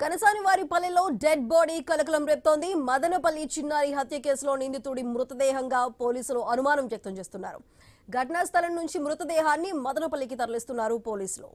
కనసానివారిపల్లెలో dead body కలకలం రేపుతోంది. మదనపల్లి చిన్నారి హత్య కేసులో నిందితుడి మృతదేహంగా పోలీసులు అనుమానం వ్యక్తం చేస్తున్నారు. ఘటనా స్థలం నుంచి మృతదేహాన్ని మదనపల్లికి తరలిస్తున్నారు పోలీసులు.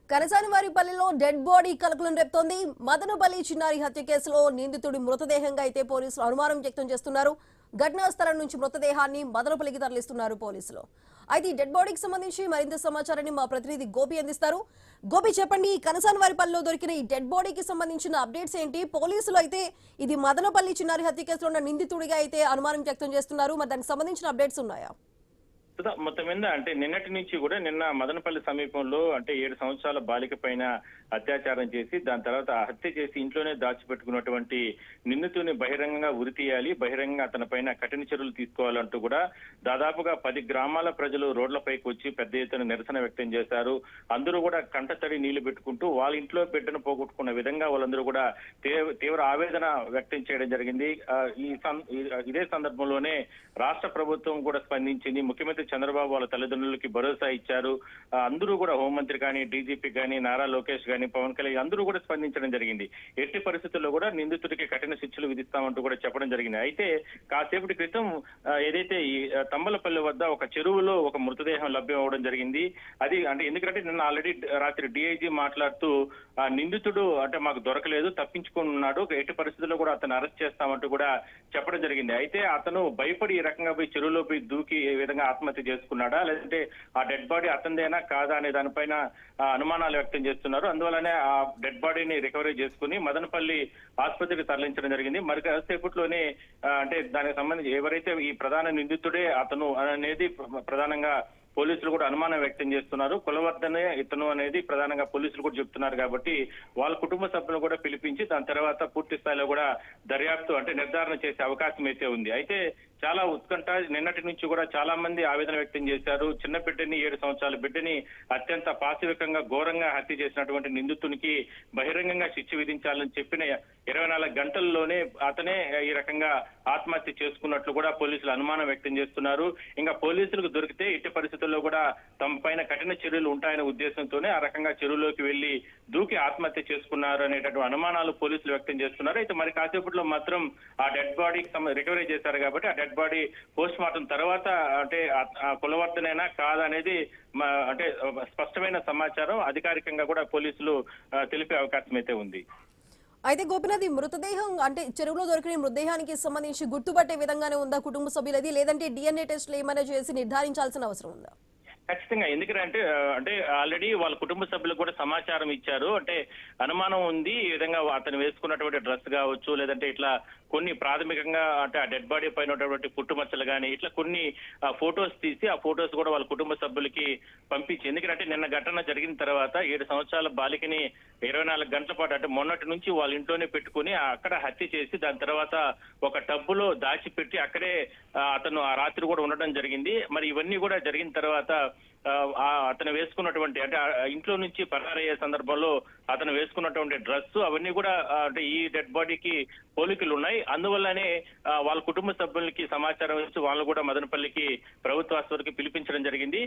కనసానివారిపల్లెలో డెడ్ బాడీ కలకలం రేపుతోంది. మదనపల్లి చిన్నారి హత్య కేసులో నిందితుడి మృతదేహంగా అయితే పోలీసులు అనుమానం వ్యక్తం చేస్తున్నారు. ఘటనా స్థలం నుంచి మృతదేహాన్ని మదనపల్లికి తరలిస్తున్నారు పోలీసులు. అయితే ఈ డెడ్ బాడీకి సంబంధించి మరింత సమాచారాన్ని మా ప్రతినిధి గోపి అందిస్తారు. గోపి, చెప్పండి, కనసానివారిపల్లెలో దొరికిన ఈ డెడ్ బాడీకి సంబంధించిన అప్డేట్స్ ఏంటి? పోలీసులు అయితే ఇది మదనపల్లి చిన్నారి హత్య కేసులో ఉన్న నిందితుడిగా అయితే అనుమానం వ్యక్తం చేస్తున్నారు. మరి దానికి సంబంధించిన అప్డేట్స్ ఉన్నాయా? మొత్తం మీద అంటే నిన్నటి నుంచి కూడా నిన్న మదనపల్లి సమీపంలో అంటే 7 సంవత్సరాల బాలిక పైన అత్యాచారం చేసి దాని తర్వాత హత్య చేసి ఇంట్లోనే దాచిపెట్టుకున్నటువంటి నిందితుని బహిరంగంగా ఉరి తీయాలి, బహిరంగంగా అతని పైన కఠిన చర్యలు తీసుకోవాలంటూ కూడా దాదాపుగా 10 గ్రామాల ప్రజలు రోడ్లపైకి వచ్చి పెద్ద ఎత్తున నిరసన వ్యక్తం చేశారు. అందరూ కూడా కంటతడి నీళ్లు పెట్టుకుంటూ వాళ్ళ ఇంట్లో బిడ్డను పోగొట్టుకున్న విధంగా వాళ్ళందరూ కూడా తీవ్ర ఆవేదన వ్యక్తం చేయడం జరిగింది. ఇదే సందర్భంలోనే రాష్ట్ర ప్రభుత్వం కూడా స్పందించింది. ముఖ్యమంత్రి చంద్రబాబు వాళ్ళ తల్లిదండ్రులకి భరోసా ఇచ్చారు. అందరూ కూడా హోంమంత్రి కానీ, డీజీపీ కానీ, నారా లోకేష్ కానీ, పవన్ కళ్యాణ్ అందరూ కూడా స్పందించడం జరిగింది. ఎట్టి పరిస్థితుల్లో కూడా నిందితుడికి కఠిన శిక్షలు విధిస్తామంటూ కూడా చెప్పడం జరిగింది. అయితే కాసేపటి క్రితం ఏదైతే ఈ తంబలపల్లి వద్ద ఒక చెరువులో ఒక మృతదేహం లభ్యం అవడం జరిగింది. అది అంటే ఎందుకంటే నిన్న ఆల్రెడీ రాత్రి డిఐజీ మాట్లాడుతూ ఆ నిందితుడు అంటే మాకు దొరకలేదు, తప్పించుకున్నాడు, ఎట్టి పరిస్థితుల్లో కూడా అతను అరెస్ట్ చేస్తామంటూ కూడా చెప్పడం జరిగింది. అయితే అతను భయపడి ఈ రకంగా పోయి చెరువులో పోయి దూకి ఏ విధంగా ఆత్మహత్య చేసుకున్నాడా, లేదంటే ఆ డెడ్ బాడీ అతనిదేనా కాదా అనే దానిపైన అనుమానాలు వ్యక్తం చేస్తున్నారు. అందువల్లనే ఆ డెడ్ బాడీని రికవరీ చేసుకుని మదనపల్లి ఆసుపత్రికి తరలించడం జరిగింది. మరి కాసేపట్లోనే అంటే దానికి సంబంధించి ఎవరైతే ఈ ప్రధాన నిందితుడే అతను అనేది ప్రధానంగా పోలీసులు కూడా అనుమానం వ్యక్తం చేస్తున్నారు. కులవర్ధనే ఇతను అనేది ప్రధానంగా పోలీసులు కూడా చెప్తున్నారు. కాబట్టి వాళ్ళ కుటుంబ సభ్యులు కూడా పిలిపించి దాని తర్వాత పూర్తి స్థాయిలో కూడా దర్యాప్తు అంటే నిర్ధారణ చేసే అవకాశం అయితే ఉంది. అయితే చాలా ఉత్కంఠ నిన్నటి నుంచి కూడా చాలా మంది ఆవేదన వ్యక్తం చేశారు. చిన్న బిడ్డని 7 సంవత్సరాల బిడ్డని అత్యంత పాశవికంగా ఘోరంగా హత్య చేసినటువంటి నిందితునికి బహిరంగంగా శిక్ష విధించాలని చెప్పిన 24 గంటల్లోనే అతనే ఈ రకంగా ఆత్మహత్య చేసుకున్నట్లు కూడా పోలీసులు అనుమానం వ్యక్తం చేస్తున్నారు. ఇంకా పోలీసులకు దొరికితే ఇట్టి పరిస్థితుల్లో కూడా తమ పైన కఠిన చర్యలు ఉంటాయనే ఉద్దేశంతోనే ఆ రకంగా చెరువులోకి వెళ్లి దూకి ఆత్మహత్య చేసుకున్నారు అనేటటువంటి అనుమానాలు పోలీసులు వ్యక్తం చేస్తున్నారు. అయితే మరి కాసేపట్లో మాత్రం ఆ డెడ్ బాడీకి రికవరీ చేశారు కాబట్టి ఆ డెడ్ బాడీ పోస్ట్ మార్టం తర్వాత అంటే కులవర్ధనైనా కాదనేది అంటే స్పష్టమైన సమాచారం అధికారికంగా కూడా పోలీసులు తెలిపే అవకాశం అయితే ఉంది. అయితే గోపినాథ్, మృతదేహం అంటే చెరువులో దొరికిన మృతదేహానికి సంబంధించి గుర్తుపట్టే విధంగానే ఉందా కుటుంబ సభ్యులది, లేదంటే డిఎన్ఏ టెస్ట్లు ఏమైనా చేసి నిర్ధారించాల్సిన అవసరం ఉందా? ఖచ్చితంగా, ఎందుకంటే అంటే ఆల్రెడీ వాళ్ళ కుటుంబ సభ్యులకు కూడా సమాచారం ఇచ్చారు. అంటే అనుమానం ఉంది, ఈ విధంగా అతను వేసుకున్నటువంటి డ్రెస్ కావచ్చు, లేదంటే ఇట్లా కొన్ని ప్రాథమికంగా అంటే ఆ డెడ్ బాడీ పైన ఉన్నటువంటి పుట్టుమచ్చలు కానీ ఇట్లా కొన్ని ఫొటోస్ తీసి ఆ ఫొటోస్ కూడా వాళ్ళ కుటుంబ సభ్యులకి పంపించి, ఎందుకంటే నిన్న ఘటన జరిగిన తర్వాత 7 సంవత్సరాల బాలికని 24 గంటల పాటు అంటే మొన్నటి నుంచి వాళ్ళ ఇంట్లోనే పెట్టుకుని అక్కడ హత్య చేసి దాని తర్వాత ఒక టబ్బులో దాచిపెట్టి అక్కడే అతను ఆ రాత్రి కూడా ఉండడం జరిగింది. మరి ఇవన్నీ కూడా జరిగిన తర్వాత అతను వేసుకున్నటువంటి అంటే ఇంట్లో నుంచి పరారయ్యే సందర్భంలో అతను వేసుకున్నటువంటి డ్రెస్ అవన్నీ కూడా అంటే ఈ డెడ్ బాడీకి పోలికలు ఉన్నాయి. అందువల్లనే వాళ్ళ కుటుంబ సభ్యులకి సమాచారం ఇచ్చి వాళ్ళు కూడా మదనపల్లికి ప్రభుత్వ ఆసుపత్రికి పిలిపించడం జరిగింది.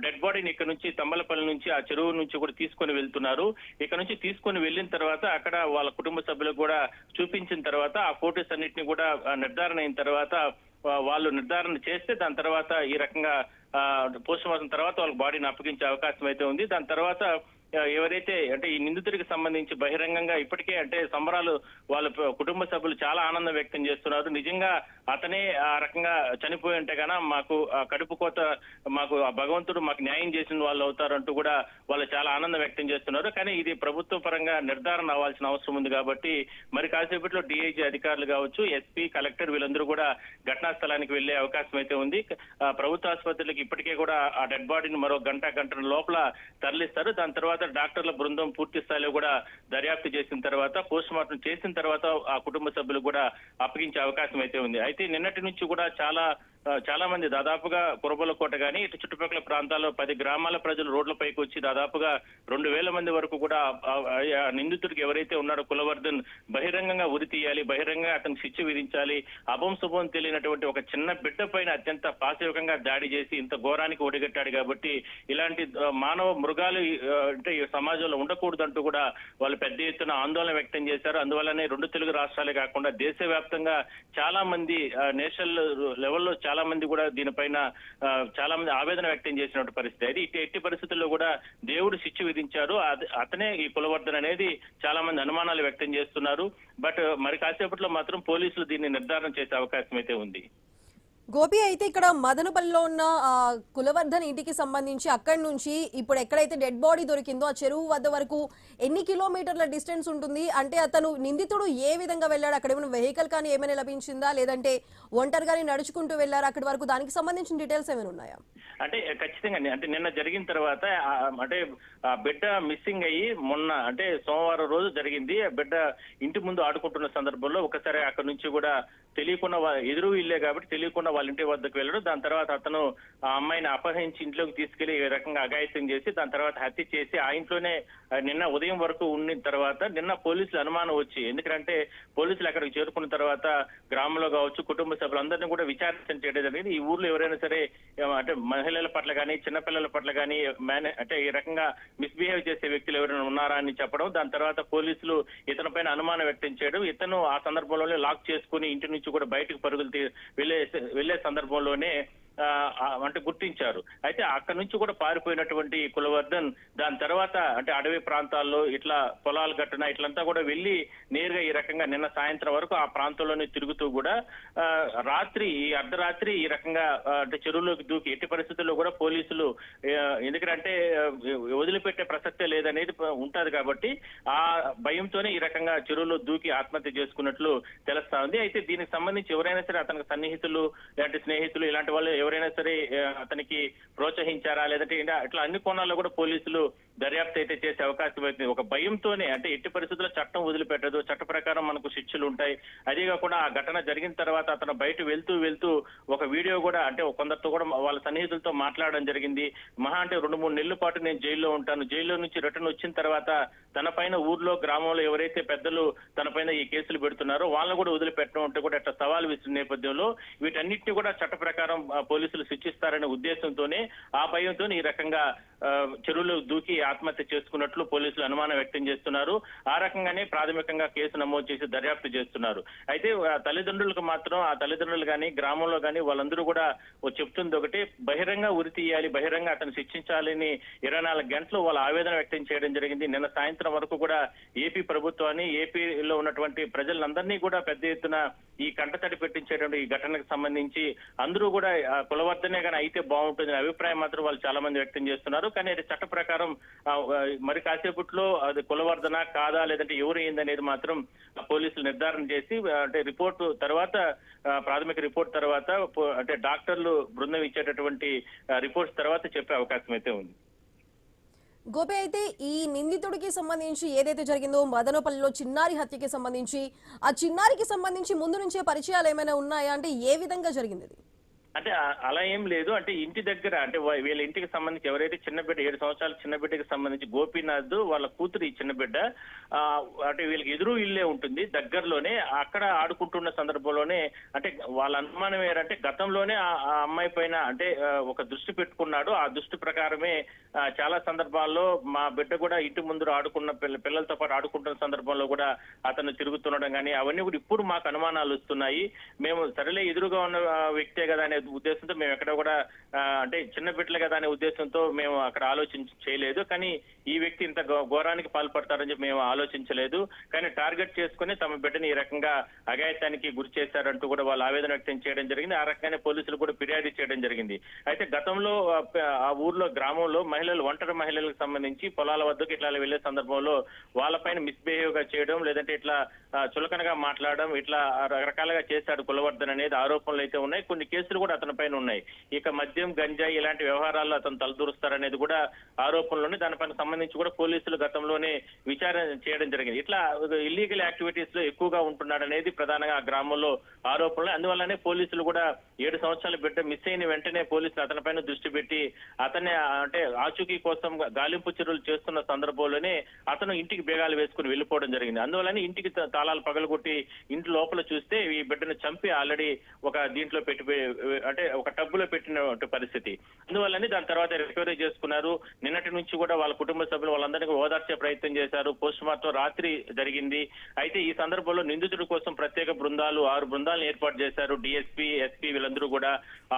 డెడ్ బాడీని ఇక్కడ నుంచి తంబలపల్లి నుంచి ఆ చెరువు నుంచి కూడా తీసుకొని వెళ్తున్నారు. ఇక్కడ నుంచి తీసుకొని వెళ్ళిన తర్వాత అక్కడ వాళ్ళ కుటుంబ సభ్యులకు కూడా చూపించిన తర్వాత ఆ ఫోటోస్ అన్నింటినీ కూడా నిర్ధారణ అయిన తర్వాత వాళ్ళు నిర్ధారణ చేస్తే దాని తర్వాత ఈ రకంగా పోస్ట్ మార్టం తర్వాత వాళ్ళకి బాడీని అప్పగించే అవకాశం అయితే ఉంది. దాని తర్వాత ఎవరైతే అంటే ఈ నిందితుడికి సంబంధించి బహిరంగంగా ఇప్పటికే అంటే సంబరాలు వాళ్ళ కుటుంబ సభ్యులు చాలా ఆనందం వ్యక్తం చేస్తున్నారు. నిజంగా అతనే ఆ రకంగా చనిపోయి ఉంటే గాన మాకు కడుపు కోత మాకు భగవంతుడు మాకు న్యాయం చేసిన వాళ్ళు అవుతారంటూ కూడా వాళ్ళు చాలా ఆనందం వ్యక్తం చేస్తున్నారు. కానీ ఇది ప్రభుత్వ పరంగా నిర్ధారణ అవ్వాల్సిన అవసరం ఉంది కాబట్టి మరి కాసేపట్లో డిఐజీ అధికారులు కావచ్చు, ఎస్పీ, కలెక్టర్ వీళ్ళందరూ కూడా ఘటనా స్థలానికి వెళ్లే అవకాశం అయితే ఉంది. ప్రభుత్వ ఆసుపత్రులకు ఇప్పటికే కూడా ఆ డెడ్ బాడీని మరో గంట లోపల తరలిస్తారు. దాని తర్వాత డాక్టర్ల బృందం పూర్తి స్థాయిలో కూడా దర్యాప్తు చేసిన తర్వాత పోస్ట్ మార్టం చేసిన తర్వాత ఆ కుటుంబ సభ్యులు కూడా అప్పగించే అవకాశం అయితే ఉంది. అయితే నిన్నటి నుంచి కూడా చాలా చాలా మంది దాదాపుగా కురబలకోట గాని ఇటు చుట్టుపక్కల ప్రాంతాల్లో 10 గ్రామాల ప్రజలు రోడ్లపైకి వచ్చి దాదాపుగా 2,000 మంది వరకు కూడా ఆ నిందితుడికి ఎవరైతే ఉన్నారో కులవర్ధన్ బహిరంగంగా ఉరి తీయాలి, బహిరంగంగా అతనికి శిక్ష విధించాలి, అభం శుభం తెలియనటువంటి ఒక చిన్న బిడ్డ పైన అత్యంత పాశవికంగా దాడి చేసి ఇంత ఘోరానికి ఒడిగట్టాడు. కాబట్టి ఇలాంటి మానవ మృగాలు అంటే ఈ సమాజంలో ఉండకూడదంటూ కూడా వాళ్ళు పెద్ద ఎత్తున ఆందోళన వ్యక్తం చేశారు. అందువల్లనే 2 తెలుగు రాష్ట్రాలే కాకుండా దేశవ్యాప్తంగా చాలా మంది నేషనల్ లెవెల్లో చాలా మంది కూడా దీనిపైన చాలా మంది ఆవేదన వ్యక్తం చేసినటువంటి పరిస్థితి. అది ఎట్టి పరిస్థితుల్లో కూడా దేవుడు శిక్ష విధించారు, అతనే ఈ కులవర్ధన్ అనేది చాలా మంది అనుమానాలు వ్యక్తం చేస్తున్నారు. బట్ మరి కాసేపట్లో మాత్రం పోలీసులు దీన్ని నిర్ధారణ చేసే అవకాశం అయితే ఉంది. గోపి, అయితే ఇక్కడ మదనపల్లిలో ఉన్న కులవర్ధన్ ఇంటికి సంబంధించి అక్కడి నుంచి ఇప్పుడు ఎక్కడైతే డెడ్ బాడీ దొరికిందో ఆ చెరువు వద్ద వరకు ఎన్ని కిలోమీటర్ల డిస్టెన్స్ ఉంటుంది? అంటే అతను నిందితుడు ఏ విధంగా వెళ్ళాడు? అక్కడ ఏమైనా వెహికల్ కానీ ఏమైనా లభించిందా, లేదంటే ఒంటరిగానే నడుచుకుంటూ వెళ్ళారు అక్కడి వరకు? దానికి సంబంధించిన డీటెయిల్స్ ఏమైనా ఉన్నాయా? అంటే ఖచ్చితంగా అంటే నిన్న జరిగిన తర్వాత అంటే ఆ బిడ్డ మిస్సింగ్ అయ్యి మొన్న అంటే సోమవారం రోజు జరిగింది. ఆ బిడ్డ ఇంటి ముందు ఆడుకుంటున్న సందర్భంలో ఒకసారి అక్కడ నుంచి కూడా తెలియకుండా ఎదురు ఇల్లే కాబట్టి తెలియకుండా వాళ్ళ ఇంటి వద్దకు వెళ్ళడం. దాని తర్వాత అతను ఆ అమ్మాయిని అపహరించి ఇంట్లోకి తీసుకెళ్లి ఈ రకంగా అఘాయిత్యం చేసి దాని తర్వాత హత్య చేసి ఆ ఇంట్లోనే నిన్న ఉదయం వరకు ఉన్న తర్వాత నిన్న పోలీసులు అనుమానం వచ్చి, ఎందుకంటే పోలీసులు అక్కడికి చేరుకున్న తర్వాత గ్రామంలో కావచ్చు కుటుంబ సభ్యులందరినీ కూడా విచారణ చేయడం జరిగింది. ఈ ఊర్లో ఎవరైనా సరే అంటే మహిళల పట్ల కానీ చిన్నపిల్లల పట్ల కానీ అంటే ఈ రకంగా మిస్బిహేవ్ చేసే వ్యక్తులు ఎవరైనా ఉన్నారా అని చెప్పడం. దాని తర్వాత పోలీసులు ఇతని పైన అనుమానం వ్యక్తం చేయడం. ఇతను ఆ సందర్భంలోనే లాక్ చేసుకుని ఇంటి నుంచి కూడా బయటకు పరుగులు వెళ్లే సందర్భంలోనే అంటే గుర్తించారు. అయితే అక్కడి నుంచి కూడా పారిపోయినటువంటి కులవర్ధన్ దాని తర్వాత అంటే అడవి ప్రాంతాల్లో ఇట్లా పొలాల ఘటన ఇట్లంతా కూడా వెళ్లి నేరుగా ఈ రకంగా నిన్న సాయంత్రం వరకు ఆ ప్రాంతంలోనే తిరుగుతూ కూడా రాత్రి అర్ధరాత్రి ఈ రకంగా అంటే చెరువులోకి దూకి ఎట్టి పరిస్థితుల్లో కూడా పోలీసులు ఎందుకంటే వదిలిపెట్టే ప్రసక్తే లేదనేది ఉంటది కాబట్టి ఆ భయంతోనే ఈ రకంగా చెరువులో దూకి ఆత్మహత్య చేసుకున్నట్లు తెలుస్తా ఉంది. అయితే దీనికి సంబంధించి ఎవరైనా సరే అతనికి సన్నిహితులు ఇలాంటి స్నేహితులు ఇలాంటి వాళ్ళు ఎవరైనా సరే అతనికి ప్రోత్సహించారా లేదంటే ఇట్లా అన్ని కోణాల్లో కూడా పోలీసులు దర్యాప్తు అయితే చేసే అవకాశం అవుతుంది. ఒక భయంతోనే అంటే ఎట్టి పరిస్థితుల్లో చట్టం వదిలిపెట్టదు, చట్ట ప్రకారం మనకు శిక్షలు ఉంటాయి. అదే కాకుండా ఆ ఘటన జరిగిన తర్వాత అతను బయట వెళ్తూ ఒక వీడియో కూడా అంటే కొందరితో కూడా వాళ్ళ సన్నిహితులతో మాట్లాడడం జరిగింది. మహా అంటే 2-3 నెలల పాటు నేను జైల్లో ఉంటాను, జైల్లో నుంచి రిటర్న్ వచ్చిన తర్వాత తన పైన ఊర్లో గ్రామంలో ఎవరైతే పెద్దలు తన పైన ఈ కేసులు పెడుతున్నారో వాళ్ళని కూడా వదిలిపెట్టడం అంటే కూడా అట్లా సవాల్ విస్తున్న నేపథ్యంలో వీటన్నిటిని కూడా చట్ట ప్రకారం పోలీసులు శిక్షిస్తారనే ఉద్దేశంతోనే ఆ భయంతో ఈ రకంగా చెరువులో దూకి ఆత్మహత్య చేసుకున్నట్లు పోలీసులు అనుమానం వ్యక్తం చేస్తున్నారు. ఆ రకంగానే ప్రాథమికంగా కేసు నమోదు చేసి దర్యాప్తు చేస్తున్నారు. అయితే తల్లిదండ్రులకు మాత్రం ఆ తల్లిదండ్రులు కానీ గ్రామంలో కానీ వాళ్ళందరూ కూడా చెప్తుంది ఒకటి, బహిరంగ ఉరి తీయాలి, బహిరంగ అతను శిక్షించాలని 24 గంటలు వాళ్ళ ఆవేదన వ్యక్తం చేయడం జరిగింది. నిన్న సాయంత్రం వరకు కూడా ఏపీ ప్రభుత్వాన్ని ఏపీలో ఉన్నటువంటి ప్రజలందరినీ కూడా పెద్ద ఎత్తున ఈ కంటతడి పెట్టించేటువంటి ఈ ఘటనకు సంబంధించి అందరూ కూడా కులవర్ధనే కానీ అయితే బాగుంటుందనే అభిప్రాయం మాత్రం వాళ్ళు చాలా మంది వ్యక్తం చేస్తున్నారు. కానీ అది చట్ట ప్రకారం మరి కాసేపట్లో అది కులవర్ధన కాదా లేదంటే ఎవరు ఏందనేది మాత్రం పోలీసులు నిర్ధారణ చేసి అంటే రిపోర్టు తర్వాత ప్రాథమిక రిపోర్ట్ తర్వాత అంటే డాక్టర్లు బృందం ఇచ్చేటటువంటి రిపోర్ట్స్ తర్వాత చెప్పే అవకాశం అయితే ఉంది. గోపి, అయితే ఈ నిందితుడికి సంబంధించి ఏదైతే జరిగిందో మదనపల్లిలో చిన్నారి హత్యకి సంబంధించి ఆ చిన్నారికి సంబంధించి ముందు నుంచే పరిచయాలు ఏమైనా ఉన్నాయా? అంటే ఏ విధంగా జరిగింది? అంటే అలా ఏం లేదు. అంటే ఇంటి దగ్గర అంటే వీళ్ళ ఇంటికి సంబంధించి ఎవరైతే చిన్న బిడ్డ 7 సంవత్సరాల చిన్న బిడ్డకి సంబంధించి గోపీనాథ్ వాళ్ళ కూతురు ఈ చిన్న బిడ్డ అంటే వీళ్ళకి ఎదురు ఇల్లే ఉంటుంది దగ్గరలోనే. అక్కడ ఆడుకుంటున్న సందర్భంలోనే అంటే వాళ్ళ అనుమానం ఏంటంటే గతంలోనే ఆ అమ్మాయి పైన అంటే ఒక దృష్టి పెట్టుకున్నాడు. ఆ దృష్టి ప్రకారమే చాలా సందర్భాల్లో మా బిడ్డ కూడా ఇంటి ముందు ఆడుకున్న పిల్లలతో పాటు ఆడుకుంటున్న సందర్భంలో కూడా అతను తిరుగుతుండడం కానీ అవన్నీ కూడా ఇప్పుడు మాకు అనుమానాలు వస్తున్నాయి. మేము సరేలే ఎదురుగా ఉన్న వ్యక్తే కదా అనే ఉద్దేశంతో మేము ఎక్కడ కూడా అంటే చిన్న బిడ్డలు కదా అనే ఉద్దేశంతో మేము అక్కడ చేయలేదు. కానీ ఈ వ్యక్తి ఇంత ఘోరానికి పాల్పడతారని చెప్పి మేము ఆలోచించలేదు. కానీ టార్గెట్ చేసుకుని తమ బిడ్డని ఈ రకంగా అఘాయిత్యానికి గురి చేశారంటూ కూడా వాళ్ళు ఆవేదన వ్యక్తం చేయడం జరిగింది. ఆ రకంగానే పోలీసులు కూడా ఫిర్యాదు చేయడం జరిగింది. అయితే గతంలో ఆ ఊర్లో గ్రామంలో ఒంటరి మహిళలకు సంబంధించి పొలాల వద్దకు ఇట్లా వెళ్లే సందర్భంలో వాళ్ళపైన మిస్బిహేవ్ గా చేయడం లేదంటే ఇట్లా చులకనగా మాట్లాడడం ఇట్లా రకరకాలుగా చేశాడు కులవర్ధన్ అనేది ఆరోపణలు అయితే ఉన్నాయి. కొన్ని కేసులు కూడా అతని పైన ఉన్నాయి. ఇక మద్యం, గంజాయి ఇలాంటి వ్యవహారాల్లో అతను తలదూరుస్తారనేది కూడా ఆరోపణలోనే. దానిపైన సంబంధించి కూడా పోలీసులు గతంలోనే విచారణ చేయడం జరిగింది. ఇట్లా ఇల్లీగల్ యాక్టివిటీస్ లో ఎక్కువగా ఉంటున్నాడనేది ప్రధానంగా ఆ గ్రామంలో ఆరోపణలు. అందువల్లనే పోలీసులు కూడా 7 సంవత్సరాల బిడ్డ మిస్ అయిన వెంటనే పోలీసులు అతనిపైన దృష్టి పెట్టి అతన్ని అంటే ఆచూకీ కోసం గాలింపు చర్యలు చేస్తున్న సందర్భంలోనే అతను ఇంటికి బేగాలు వేసుకుని వెళ్ళిపోవడం జరిగింది. అందువల్లనే ఇంటికి తాళాలు పగలగొట్టి ఇంటి లోపల చూస్తే ఈ బిడ్డను చంపి ఆల్రెడీ ఒక దీంట్లో పెట్టి అంటే ఒక టబ్బులో పెట్టిన పరిస్థితి. అందువల్లనే దాని తర్వాత రికవరీ చేసుకున్నారు. నిన్నటి నుంచి కూడా వాళ్ళ కుటుంబ సభ్యులు వాళ్ళందరినీ ఓదార్చే ప్రయత్నం చేశారు. పోస్ట్ మార్టం రాత్రి జరిగింది. అయితే ఈ సందర్భంలో నిందితుడి కోసం ప్రత్యేక బృందాలు 6 బృందాలను ఏర్పాటు చేశారు. డిఎస్పీ, ఎస్పీ వీళ్ళందరూ కూడా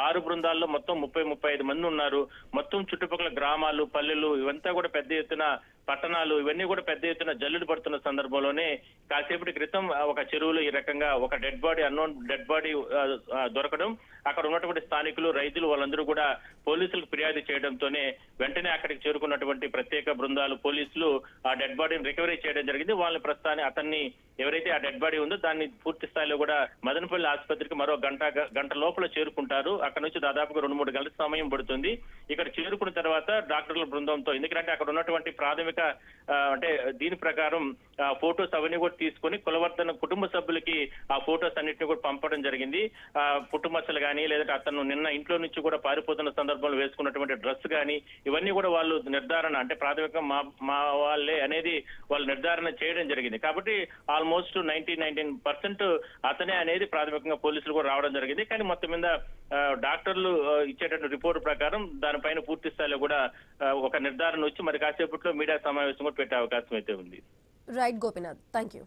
6 బృందాల్లో మొత్తం 30-35 మంది ఉన్నారు. మొత్తం చుట్టుపక్కల గ్రామాలు, పల్లెలు ఇవంతా కూడా పెద్ద ఎత్తున పట్టణాలు ఇవన్నీ కూడా పెద్ద ఎత్తున జల్లుడు పడుతున్న సందర్భంలోనే కాసేపటి క్రితం ఒక చెరువులో ఈ రకంగా ఒక dead body, unknown dead body దొరకడం, అక్కడ ఉన్నటువంటి స్థానికులు, రైతులు వాళ్ళందరూ కూడా పోలీసులకు ఫిర్యాదు చేయడంతోనే వెంటనే అక్కడికి చేరుకున్నటువంటి ప్రత్యేక బృందాలు, పోలీసులు ఆ డెడ్ బాడీని రికవరీ చేయడం జరిగింది. వాళ్ళని ప్రస్తుతాన్ని అతన్ని ఎవరైతే ఆ డెడ్ బాడీ ఉందో దాన్ని పూర్తి స్థాయిలో కూడా మదనపల్లి ఆసుపత్రికి మరో గంట లోపల చేరుకుంటారు. అక్కడ నుంచి దాదాపుగా 2-3 గంటల సమయం పడుతుంది. ఇక్కడ చేరుకున్న తర్వాత డాక్టర్ల బృందంతో, ఎందుకంటే అక్కడ ఉన్నటువంటి ప్రాథమిక అంటే దీని ప్రకారం ఫోటోస్ అవన్నీ కూడా తీసుకొని కులవర్ధన కుటుంబ సభ్యులకి ఆ ఫోటోస్ అన్నింటినీ కూడా పంపడం జరిగింది. పుట్టుమచ్చలు కానీ లేదంటే అతను నిన్న ఇంట్లో నుంచి కూడా పారిపోతున్న సందర్భంలో వేసుకున్నటువంటి డ్రెస్ కానీ ఇవన్నీ కూడా వాళ్ళు నిర్ధారణ అంటే ప్రాథమికంగా మా వాళ్ళే అనేది వాళ్ళు నిర్ధారణ చేయడం జరిగింది. కాబట్టి ఆల్మోస్ట్ 90-99% అతనే అనేది ప్రాథమికంగా పోలీసులు కూడా రావడం జరిగింది. కానీ మొత్తం మీద డాక్టర్లు ఇచ్చేటువంటి రిపోర్ట్ ప్రకారం దానిపైన పూర్తి స్థాయిలో కూడా ఒక నిర్ధారణ వచ్చి మరి కాసేపట్లో మీడియా సమావేశం కూడా పెట్టే అవకాశం అయితే ఉంది. Right Gopinath, thank you.